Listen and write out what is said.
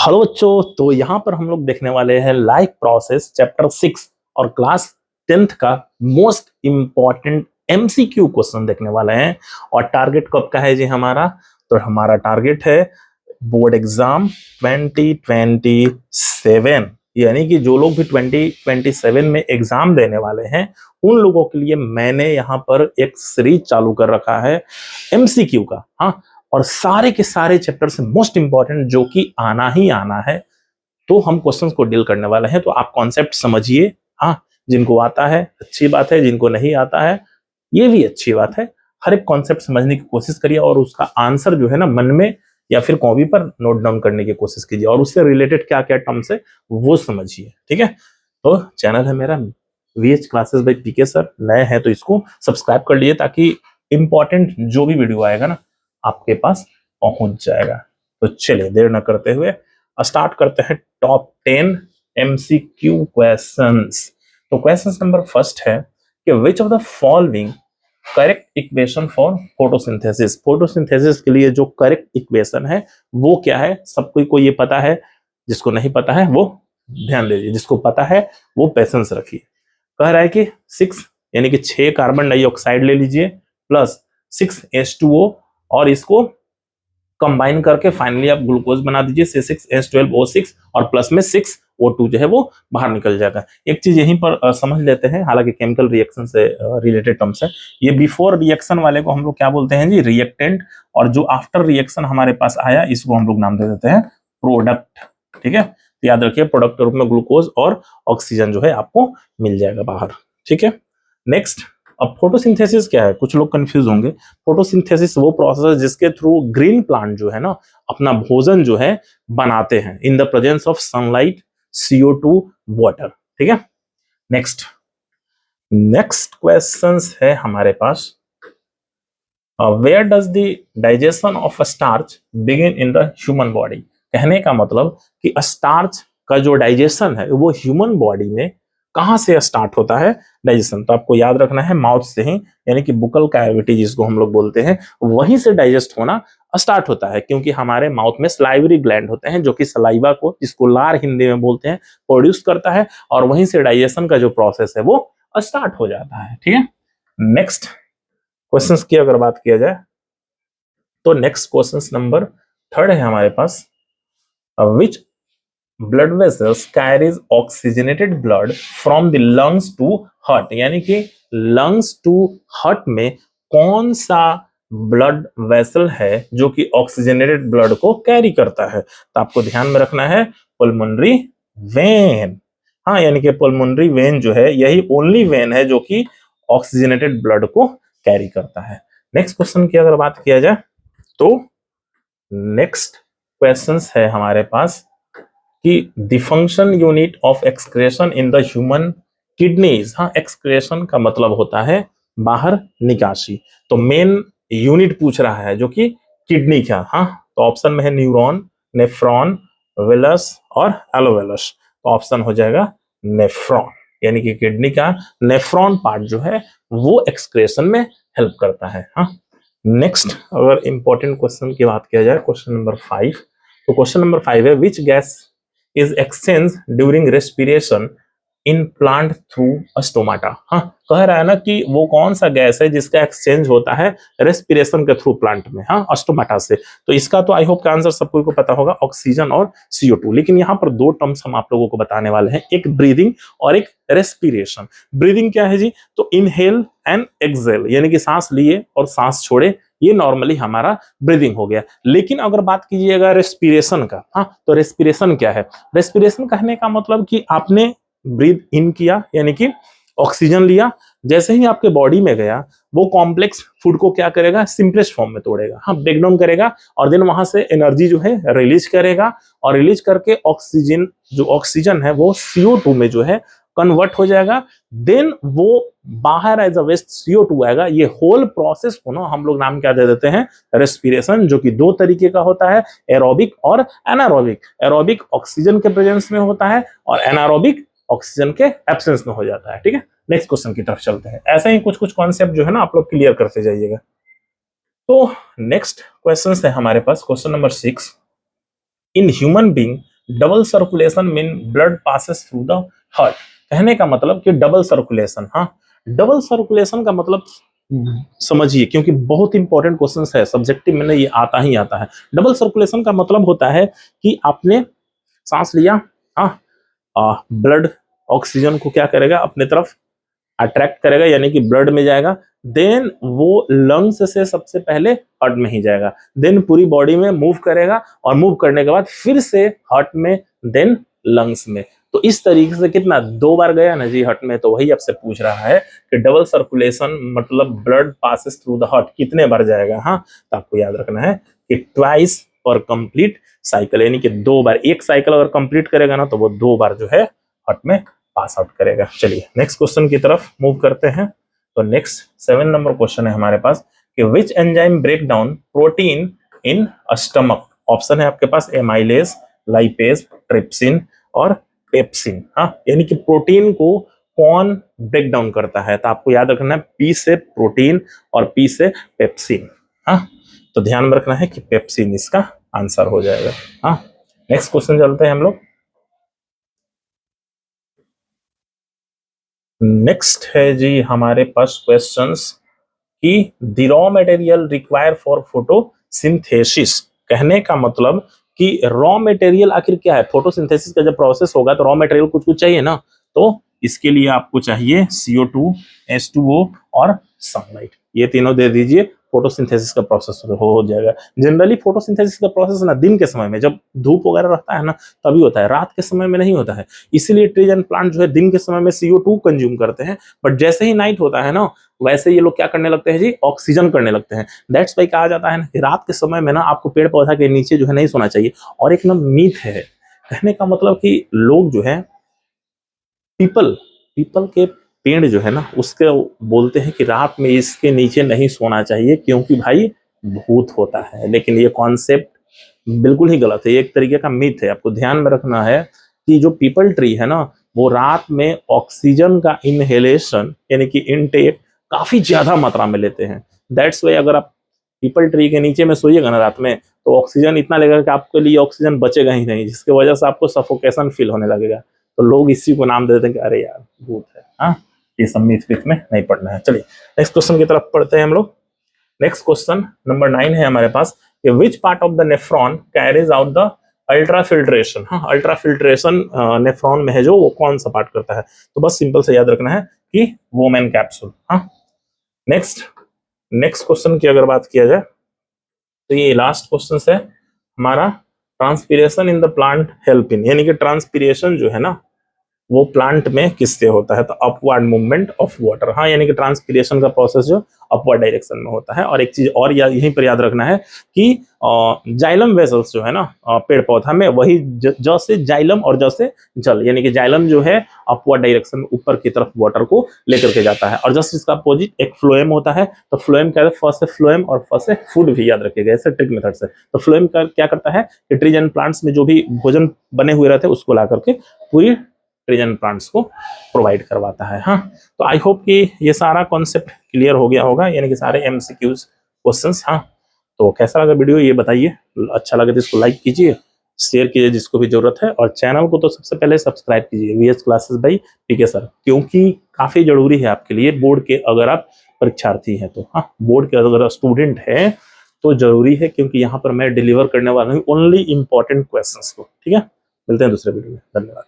Hello बच्चों, तो यहाँ पर हम लोग देखने वाले हैं लाइफ प्रोसेस चैप्टर 6 और क्लास 10th का मोस्ट इम्पॉर्टेंट एमसीक्यू क्वेश्चन देखने वाले हैं। और टारगेट कब का है जी हमारा? तो हमारा टारगेट है बोर्ड एग्जाम 2027, यानी कि जो लोग भी 2027 में एग्जाम देने वाले हैं उन लोगों के लिए मैंने यहाँ पर एक सीरीज चालू कर रखा है एमसीक्यू का। हाँ, और सारे के सारे चैप्टर से मोस्ट इंपॉर्टेंट जो कि आना ही आना है, तो हम क्वेश्चंस को डील करने वाले हैं। तो आप कॉन्सेप्ट समझिए। हाँ, जिनको आता है अच्छी बात है, जिनको नहीं आता है ये भी अच्छी बात है। हर एक कॉन्सेप्ट समझने की कोशिश करिए और उसका आंसर जो है ना मन में या फिर कॉपी पर नोट डाउन करने की कोशिश कीजिए और उससे रिलेटेड क्या क्या टर्म्स है वो समझिए। ठीक है, तो चैनल है मेरा VH classes by PK sir. नए हैं तो इसको सब्सक्राइब कर लिए ताकि इंपॉर्टेंट जो भी वीडियो आएगा ना आपके पास पहुंच जाएगा। तो चलिए देर न करते हुए स्टार्ट करते हैं टॉप 10 एमसीक्यू क्वेश्चंस। तो क्वेश्चन नंबर फर्स्ट है कि which of the following correct equation for photosynthesis. Photosynthesis के लिए जो करेक्ट इक्वेशन है वो क्या है? सबको को ये पता है, जिसको नहीं पता है वो ध्यान दीजिए, जिसको पता है वो पेशेंस रखिए। कह रहा है कि 6 यानी कि 6 कार्बन डाइऑक्साइड ले लीजिए प्लस 6H2O और इसको कंबाइन करके फाइनली आप ग्लूकोज बना दीजिए C6H12O6 और प्लस में 6O2 जो है वो बाहर निकल जाएगा। एक चीज यहीं पर समझ लेते हैं, हालांकि केमिकल रिएक्शन से रिलेटेड टर्म्स है। ये बिफोर रिएक्शन वाले को हम लोग क्या बोलते हैं जी? रिएक्टेंट। और जो आफ्टर रिएक्शन हमारे पास आया इसको हम लोग नाम दे देते हैं प्रोडक्ट। ठीक है, तो याद रखिए प्रोडक्ट के रूप में ग्लूकोज और ऑक्सीजन जो है आपको मिल जाएगा बाहर। ठीक है, नेक्स्ट। अब फोटोसिंथेसिस क्या है? कुछ लोग कंफ्यूज होंगे। फोटोसिंथेसिस वो प्रोसेस है जिसके थ्रू ग्रीन प्लांट जो है ना अपना भोजन जो है बनाते हैं in the presence of sunlight, CO2, water. ठीक है, नेक्स्ट क्वेश्चंस है हमारे पास। Where does the digestion of a starch begin in the human body. कहने का मतलब कि स्टार्च का जो डाइजेशन है वो ह्यूमन बॉडी में कहां से स्टार्ट होता है डाइजेशन? तो आपको याद रखना है माउथ से ही, यानी कि बुकल कैविटी जिसको हम लोग बोलते हैं, वहीं से डाइजेस्ट होना स्टार्ट होता है। क्योंकि हमारे माउथ में सलाइवरी ग्लैंड होते हैं जो कि सलाइवा को, जिसको लार हिंदी में बोलते हैं, प्रोड्यूस करता है और वहीं से डाइजेशन का जो प्रोसेस है वो स्टार्ट हो जाता है। ठीक है, नेक्स्ट क्वेश्चंस की अगर बात किया जाए तो नेक्स्ट क्वेश्चंस नंबर 3 है हमारे पास। Which blood vessels carries oxygenated blood from the lungs to heart. यानी कि लंग्स टू हार्ट में कौन सा ब्लड वेसल है जो कि ऑक्सीजनेटेड ब्लड को कैरी करता है? तो आपको ध्यान में रखना है पल्मोनरी वेन। हाँ, यानी कि पल्मोनरी वेन जो है यही ओनली वेन है जो कि ऑक्सीजनेटेड ब्लड को कैरी करता है। नेक्स्ट क्वेश्चन की अगर बात किया जाए तो नेक्स्ट क्वेश्चंस है हमारे पास कि the function unit of excretion in the human kidneys. हाँ, एक्सक्रेशन का मतलब होता है बाहर निकासी। तो मेन यूनिट पूछ रहा है जो कि किडनी का। हाँ, तो ऑप्शन में है न्यूरॉन, नेफ्रॉन, वेलस और एलोवेलस। तो ऑप्शन हो जाएगा नेफ्रॉन, यानी कि किडनी का नेफ्रॉन पार्ट जो है वो एक्सक्रेशन में हेल्प करता है। हाँ, नेक्स्ट अगर इंपॉर्टेंट क्वेश्चन की बात किया जाए क्वेश्चन नंबर 5, तो क्वेश्चन नंबर 5 है which gas is exchange during respiration in plant through stomata. हाँ, कह रहा है ना कि वो कौन सा गैस है जिसका एक्सचेंज होता है रेस्पिरेशन के थ्रू प्लांट में, हाँ, स्टोमाटा से। तो इसका तो आई होप का आंसर सबको को पता होगा, ऑक्सीजन और CO2। लेकिन यहाँ पर 2 टर्म्स हम आप लोगों को बताने वाले हैं, एक ब्रीदिंग और एक रेस्पिरेशन। ब्रीदिंग क्या है जी? तो इनहेल एंड एक्सहेल, यानी कि सांस लिए और सांस छोड़े, ये नॉर्मली हमारा ब्रीदिंग हो गया। लेकिन अगर बात कीजिएगा रेस्पिरेशन का, हाँ, तो रेस्पिरेशन क्या है? रेस्पिरेशन कहने का मतलब कि आपने ब्रीथ इन किया यानी कि ऑक्सीजन लिया, जैसे ही आपके बॉडी में गया वो कॉम्प्लेक्स फूड को क्या करेगा? सिंपलेस्ट फॉर्म में तोड़ेगा, हाँ, ब्रेक डाउन करेगा और देन वहां से एनर्जी जो है रिलीज करेगा और रिलीज करके ऑक्सीजन, जो ऑक्सीजन है वो CO2 में जो है कन्वर्ट हो जाएगा। देन वो बाहर एज अ वेस्ट CO2 आएगा। ये होल प्रोसेस को ना हम लोग नाम क्या दे देते हैं? रेस्पिरेशन, जो कि 2 तरीके का होता है, एरोबिक और एनारोबिक। एरोबिक ऑक्सीजन के प्रेजेंस में होता है और एनारोबिक ऑक्सीजन के एब्सेंस में हो जाता है। ठीक है, नेक्स्ट क्वेश्चन की तरफ चलते हैं। ऐसे ही कुछ कुछ कॉन्सेप्ट जो है ना आप लोग क्लियर करते जाइएगा। तो नेक्स्ट क्वेश्चन है हमारे पास question number 6। In human being double circulation mean blood passes through the heart. कहने का मतलब कि डबल सर्कुलेशन, हाँ डबल सर्कुलेशन का मतलब समझिए, क्योंकि बहुत इंपॉर्टेंट क्वेश्चन है, सब्जेक्टिव में ये आता ही आता है। डबल सर्कुलेशन का मतलब होता है कि आपने सांस लिया, हाँ ब्लड ऑक्सीजन को क्या करेगा, अपने तरफ अट्रैक्ट करेगा, यानी कि ब्लड में जाएगा, देन वो लंग्स से सबसे पहले हार्ट में ही जाएगा, देन पूरी बॉडी में मूव करेगा, और मूव करने के बाद फिर से हार्ट में, देन लंग्स में। तो इस तरीके से कितना, 2 बार गया ना जी हार्ट में। तो वही आपसे पूछ रहा है कि डबल सर्कुलेशन मतलब blood passes through the heart कितने बार जाएगा। हाँ, तो आपको याद रखना है कि ट्वाइस पर कंप्लीट साइकिल, यानी कि 2 बार। एक साइकिल अगर कंप्लीट करेगा ना तो वो 2 बार जो है हार्ट में पास आउट करेगा। चलिए नेक्स्ट क्वेश्चन की तरफ मूव करते हैं। तो नेक्स्ट 7 नंबर क्वेश्चन है हमारे पास कि which enzyme break down protein in stomach. Option है आपके पास एमाइलेज, लाइपेज, ट्रिप्सिन और पेप्सिन। हाँ, यानी कि प्रोटीन को कौन ब्रेक डाउन करता है। तो आपको याद रखना है पी से प्रोटीन और पी से पेप्सिन। हाँ, तो ध्यान में रखना है कि पेप्सिन इसका आंसर हो जाएगा। हाँ, नेक्स्ट क्वेश्चन चलते हैं हम लोग। नेक्स्ट है जी हमारे पास क्वेश्चंस कि the raw material require for photosynthesis. कहने का मतलब कि रॉ मटेरियल आखिर क्या है। फोटोसिंथेसिस का जब प्रोसेस होगा तो रॉ मटेरियल कुछ कुछ चाहिए ना, तो इसके लिए आपको चाहिए CO2, H2O और सनलाइट। ये तीनों दे दीजिए, फोटोसिंथेसिस का प्रोसेस हो जाएगा। जनरली फोटोसिंथेसिस का प्रोसेस ना दिन के समय में, जब धूप वगैरह रहता है ना तभी होता है, रात के समय में नहीं होता है। इसीलिए ट्रीज एंड प्लांट जो है दिन के समय में CO2 कंज्यूम करते हैं, बट जैसे ही नाइट होता है ना वैसे ये लोग क्या करने लगते हैं जी, ऑक्सीजन करने लगते हैं। दैट्स वाई कहा जाता है ना कि रात के समय में ना आपको पेड़ पौधा के नीचे जो है नहीं सोना चाहिए। और एक ना मीथ है, कहने का मतलब कि लोग जो है पीपल पीपल के पेड़ जो है ना उसके बोलते हैं कि रात में इसके नीचे नहीं सोना चाहिए क्योंकि भाई भूत होता है। लेकिन ये कॉन्सेप्ट बिल्कुल ही गलत है, ये एक तरीके का मिथ है। आपको ध्यान में रखना है कि जो पीपल ट्री है ना वो रात में ऑक्सीजन का इनहेलेशन यानी कि इनटेक काफी ज्यादा मात्रा में लेते हैं। दैट्स वाई अगर आप पीपल ट्री के नीचे में सोइएगा ना रात में तो ऑक्सीजन इतना लगेगा कि आपके लिए ऑक्सीजन बचेगा ही नहीं, जिसकी वजह से आपको सफोकेशन फील होने लगेगा। तो लोग इसी को नाम दे देते हैं कि अरे यार भूत है। हाँ, ये सब मिथ विथ में नहीं पढ़ना है। चलिए नेक्स्ट क्वेश्चन की तरफ पढ़ते हैं हम लोग। नेक्स्ट क्वेश्चन नंबर 9 है हमारे पास कि which part of the nephron carries out the ultrafiltration. हाँ, अल्ट्राफिल्ट्रेशन नेफ्रॉन में है जो, वो कौन सा पार्ट करता है। तो बस सिंपल से याद रखना है कि वोमेन कैप्सूल। हाँ, नेक्स्ट क्वेश्चन की अगर बात किया जाए तो ये लास्ट क्वेश्चन है हमारा, transpiration in the plant help in, यानी कि ट्रांसपीरेशन जो है ना वो प्लांट में किससे होता है। तो अपवर्ड मूवमेंट ऑफ वाटर। हाँ, यानी कि ट्रांसपीरेशन का प्रोसेस जो अपवर्ड डायरेक्शन में होता है। और एक चीज और यहीं पर याद रखना है कि जाइलम वेसल्स जो है ना पेड़ पौधा में, वही जैसे जाइलम और जैसे जल, यानी कि जाइलम जो है अपवर्ड डायरेक्शन में ऊपर की तरफ वाटर को लेकर के जाता है, और जस्ट इसका अपोजिट एक फ्लोएम होता है। तो फ्लोएम क्या है, फर्स्ट से फ्लोएम और फर्स्ट से फूड भी याद रखिएगा ऐसे ट्रिक मेथड से। तो फ्लोएम का क्या करता है कि ट्रीज एंड प्लांट्स में जो भी भोजन बने हुए रहते हैं उसको ला करके पूरी ट्रीज एंड प्लांट्स को प्रोवाइड करवाता है। हाँ, तो आई होप कि ये सारा कॉन्सेप्ट क्लियर हो गया होगा, यानी कि सारे MCQs क्वेश्चंस। हाँ, तो कैसा लगा वीडियो ये बताइए। अच्छा लगे तो इसको लाइक कीजिए, शेयर कीजिए जिसको भी जरूरत है, और चैनल को तो सबसे पहले सब्सक्राइब कीजिए VH classes bye PK sir, क्योंकि काफी जरूरी है आपके लिए बोर्ड के, अगर आप परीक्षार्थी हैं तो। हाँ, बोर्ड के अगर स्टूडेंट है तो जरूरी है, क्योंकि यहाँ पर मैं डिलीवर करने वाला हूँ ओनली इंपॉर्टेंट क्वेश्चंस को। ठीक है, मिलते हैं दूसरे वीडियो में, धन्यवाद।